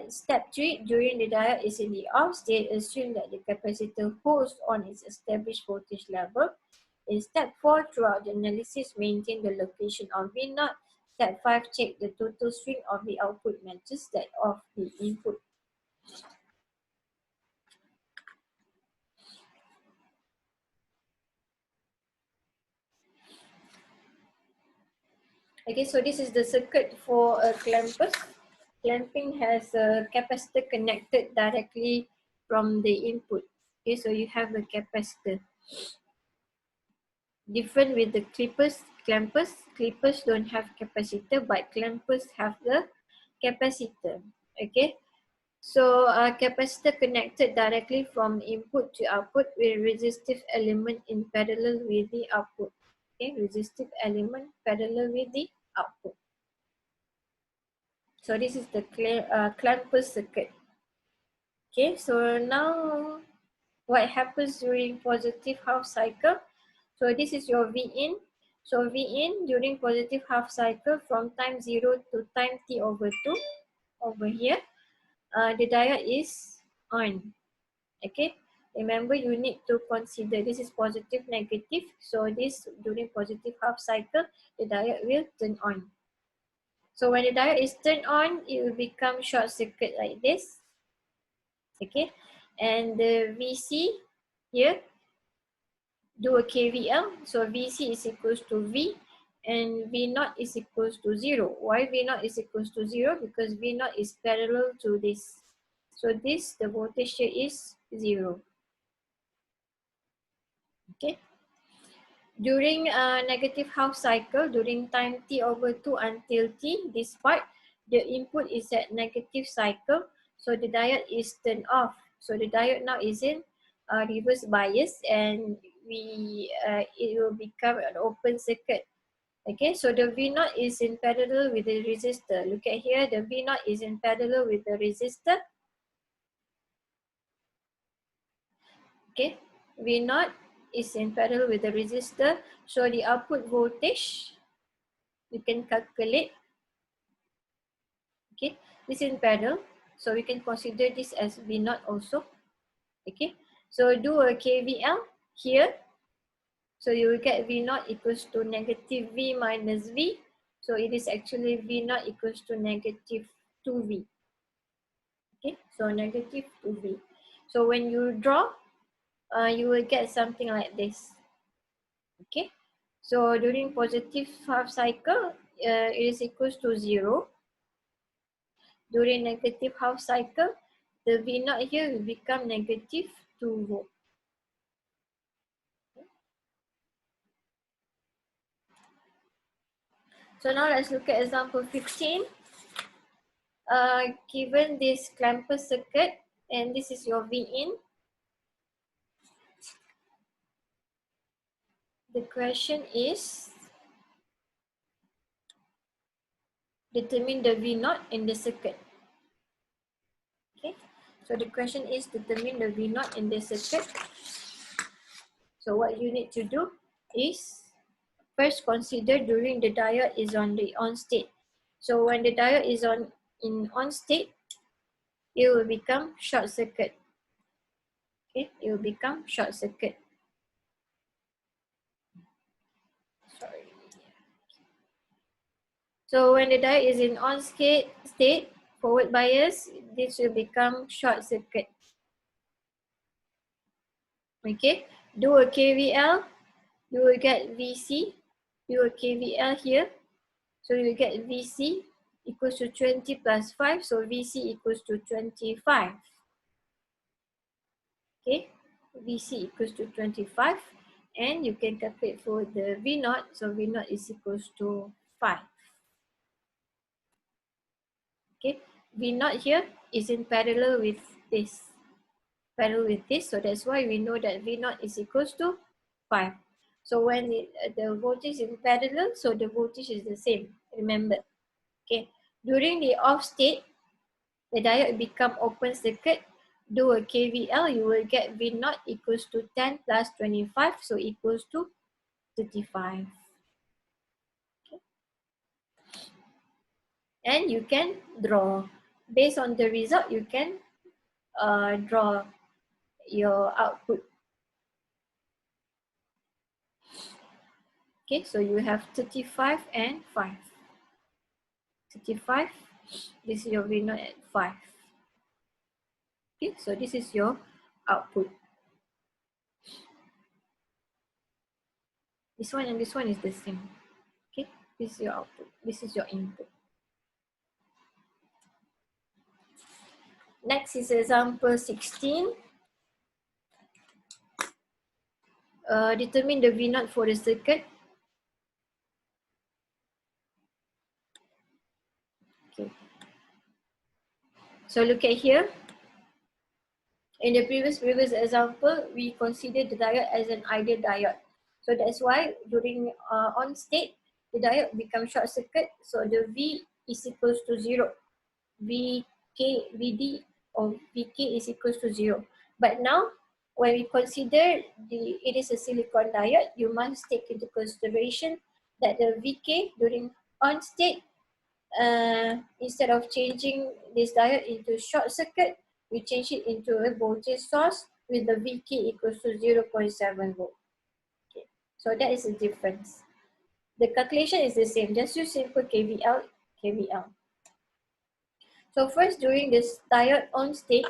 S1: Step 3, during the diode is in the off state, assume that the capacitor holds on its established voltage level. In step 4, throughout the analysis, maintain the location of V0. Step 5, check the total swing of the output matches that of the input. Okay, so this is the circuit for a clamper. Clamping has a capacitor connected directly from the input. Okay, so you have a capacitor. Different with the clampers. Clippers don't have capacitor, but clampers have the capacitor. Okay, so a capacitor connected directly from input to output with resistive element in parallel with the output. Okay, resistive element parallel with the output. So this is the clamper circuit. Okay, so now what happens during positive half cycle? So this is your V in. So V in during positive half cycle from time 0 to time t over 2 over here. The diode is on. Okay, remember you need to consider this is positive, negative. So this during positive half cycle, the diode will turn on. So when the diode is turned on, it will become short circuit like this. Okay, and the VC here, do a KVL. So VC is equals to V and V0 is equals to 0. Why V0 is equals to 0? Because V0 is parallel to this. So this, the voltage here is 0. Okay. During a negative half cycle, during time t over 2 until t, this part, the input is at negative cycle. So the diode is turned off. So the diode now is in reverse bias and it will become an open circuit. Okay, so the V0 is in parallel with the resistor. Look at here, the V0 is in parallel with the resistor. Okay, V0 is in parallel with the resistor. So the output voltage, you can calculate. Okay, this is in parallel. So we can consider this as V0 also. Okay, so do a KVL here. So you will get V0 equals to negative V minus V. So it is actually V0 equals to negative 2V. Okay, so negative 2V. So when you draw, you will get something like this. Okay, so during positive half cycle, it is equals to 0. During negative half cycle, the V0 here will become negative 2 volt. So now let's look at example 15. Given this clamper circuit, and this is your V in. The question is, determine the V0 in the circuit. Okay, so the question is determine the V0 in the circuit. So what you need to do is first consider during the diode is on the on state. So when the diode is in on state, it will become short circuit. Okay, it will become short circuit. Sorry. So when the diode is in on state, forward bias, this will become short circuit. Okay, do a KVL, you will get VC, do a KVL here. So you get VC equals to 20 plus 5, so VC equals to 25. Okay, VC equals to 25, and you can calculate for the V0, so V0 is equals to 5. Okay, V0 here is in parallel with this, so that's why we know that V0 is equals to 5. So when the voltage is parallel, so the voltage is the same. Remember, okay. During the off state, the diode become open circuit. Do a KVL, you will get V naught equals to 10 plus 25, so equals to 35. Okay. And you can draw. Based on the result, you can draw your output. Okay, so you have 35 and 5. 35, this is your V naught at 5. Okay, so this is your output. This one and this one is the same. Okay, this is your output. This is your input. Next is example 16. Determine the V naught for the circuit. Okay. So look at here. In the previous example, we considered the diode as an ideal diode. So that's why during on state, the diode becomes short circuit. So the V is equals to 0. VD or VK is equals to 0. But now, when we consider it is a silicon diode, you must take into consideration that the VK during on state, instead of changing this diode into short circuit, we change it into a voltage source with the VK equals to 0.7 volt. Okay. So that is the difference. The calculation is the same, just use simple KVL, KVL. So first, during this diode on state,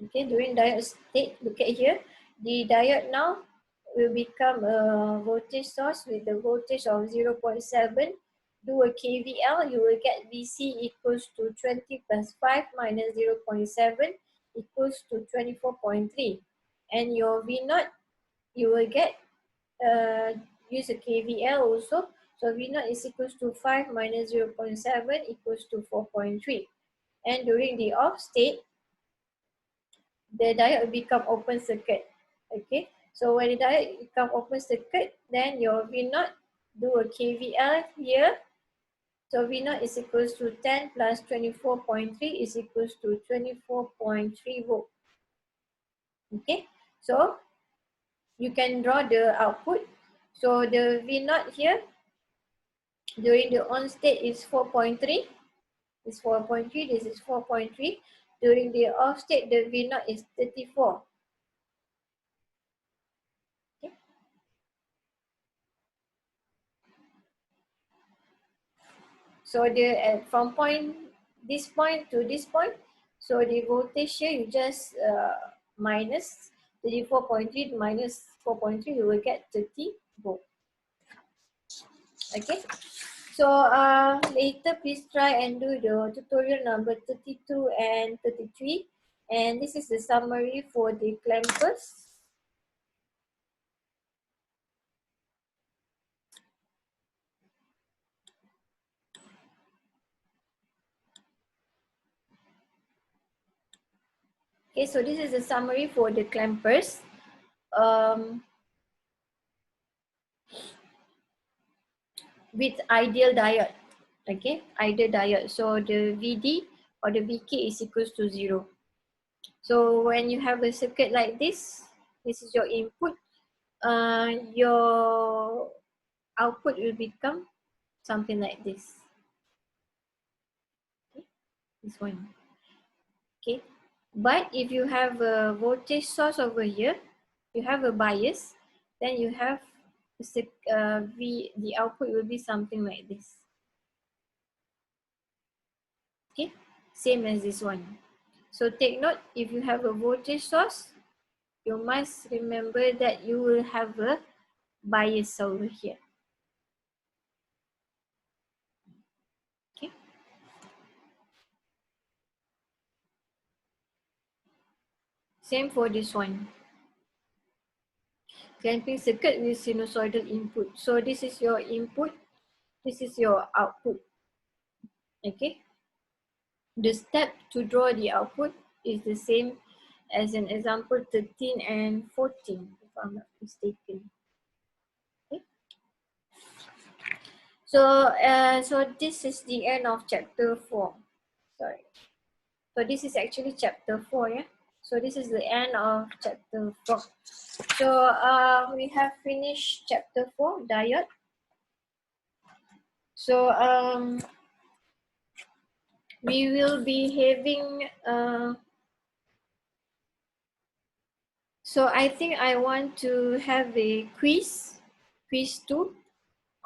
S1: okay, during diode state, look at here, the diode now will become a voltage source with the voltage of 0.7. Do a KVL, you will get VC equals to 20 plus 5 minus 0.7 equals to 24.3. And your V naught, you will get, use a KVL also. So V naught is equals to 5 minus 0.7 equals to 4.3. And during the off state, the diode will become open circuit. Okay, so when the diode become open circuit, then your V naught, do a KVL here. So V naught is equals to 10 plus 24.3 is equals to 24.3 volt. Okay, so you can draw the output. So the V naught here during the on state is 4.3. Is 4.3. This is 4.3. During the off state, the V naught is 34. Okay. So the from this point to this point, so the voltage here you just minus 34.3 minus 4.3, you will get 30 volt. Okay. So later please try and do the tutorial number 32 and 33. And this is the summary for the clampers. Okay, so this is the summary for the clampers. With ideal diode. Okay, ideal diode. So the VD or the VK is equals to 0. So when you have a circuit like this is your input. Your output will become something like this. Okay, this one. Okay, but if you have a voltage source over here, you have a bias, then you have the output will be something like this. Okay, same as this one. So take note, if you have a voltage source, you must remember that you will have a bias over here. Okay. Same for this one. Clamping circuit with sinusoidal input. So this is your input, this is your output. Okay. The step to draw the output is the same as in example 13 and 14. I'm not mistaken. Okay. So this is the end of chapter 4. Sorry. So this is actually chapter 4, yeah. So this is the end of chapter 4. So we have finished chapter 4, diode. So we will be having so I think I want to have a quiz 2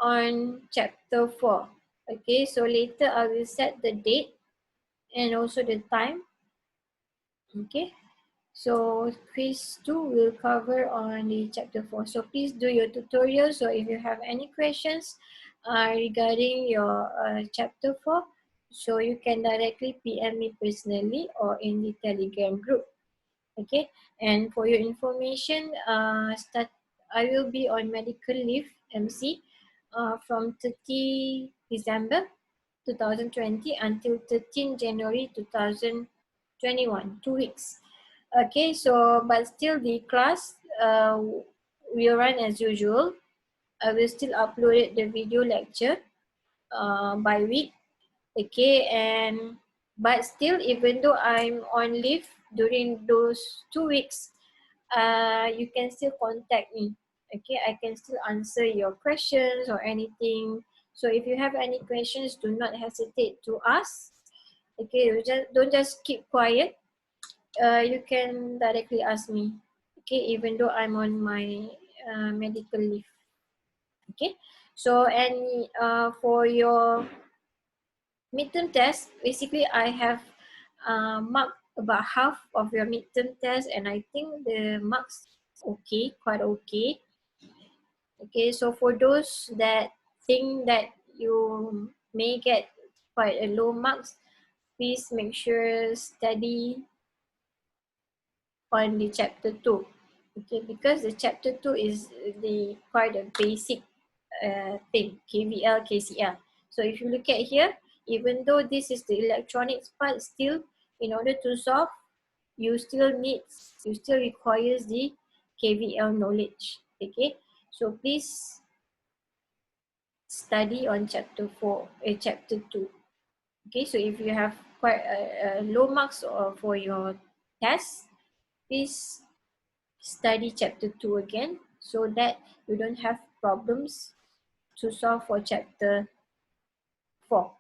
S1: on chapter 4. Okay, so later I will set the date and also the time. Okay, so quiz 2 will cover on the chapter 4. So please do your tutorial. So if you have any questions regarding your chapter 4, so you can directly PM me personally or in the Telegram group. Okay, and for your information, I will be on medical leave, MC, from 30 December 2020 until 13 January 2021, 2 weeks. Okay, so but still the class will run as usual. I will still upload the video lecture by week. Okay, and but still, even though I'm on leave during those 2 weeks, you can still contact me. Okay, I can still answer your questions or anything. So if you have any questions, do not hesitate to ask. Okay, don't just keep quiet. You can directly ask me. Okay, even though I'm on my medical leave. Okay, so and for your midterm test, basically I have marked about half of your midterm test, and I think the marks okay, quite okay. Okay, so for those that think that you may get quite a low marks, please make sure study on the chapter 2. Okay, because the chapter 2 is the quite a basic thing, KVL, KCL. So if you look at here, even though this is the electronics part, still in order to solve, you still requires the KVL knowledge. Okay, so please study on chapter 4, chapter 2. Okay, so if you have quite low marks for your test, please study chapter 2 again so that you don't have problems to solve for chapter 4.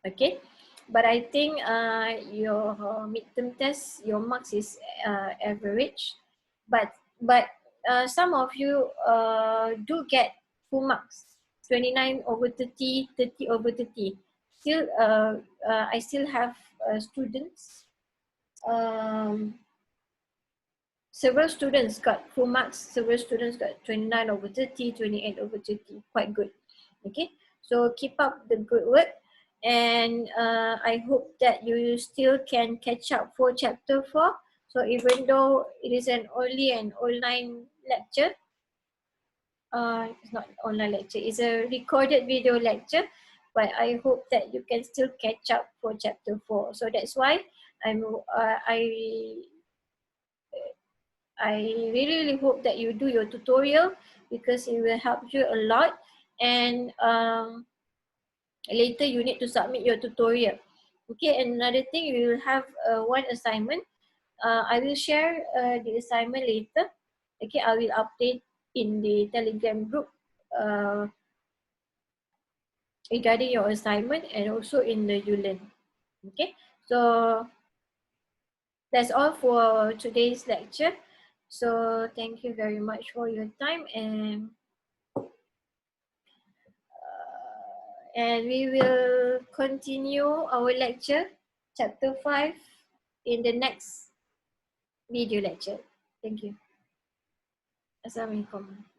S1: Okay, but I think your midterm test, your marks is average, but some of you do get full marks, 29 over 30, 30 over 30. Still, I still have students. Several students got full marks, several students got 29 over 30, 28 over 30, quite good. Okay, so keep up the good work, and I hope that you still can catch up for chapter 4. So even though it is only an online lecture, it's not online lecture, it's a recorded video lecture, but I hope that you can still catch up for chapter 4. So that's why I really hope that you do your tutorial, because it will help you a lot, and later you need to submit your tutorial. Okay, and another thing, you will have one assignment. I will share the assignment later. Okay, I will update in the Telegram group regarding your assignment, and also in the ULearn. Okay, so that's all for today's lecture. So thank you very much for your time, and we will continue our lecture, chapter 5, in the next video lecture. Thank you. Assalamualaikum.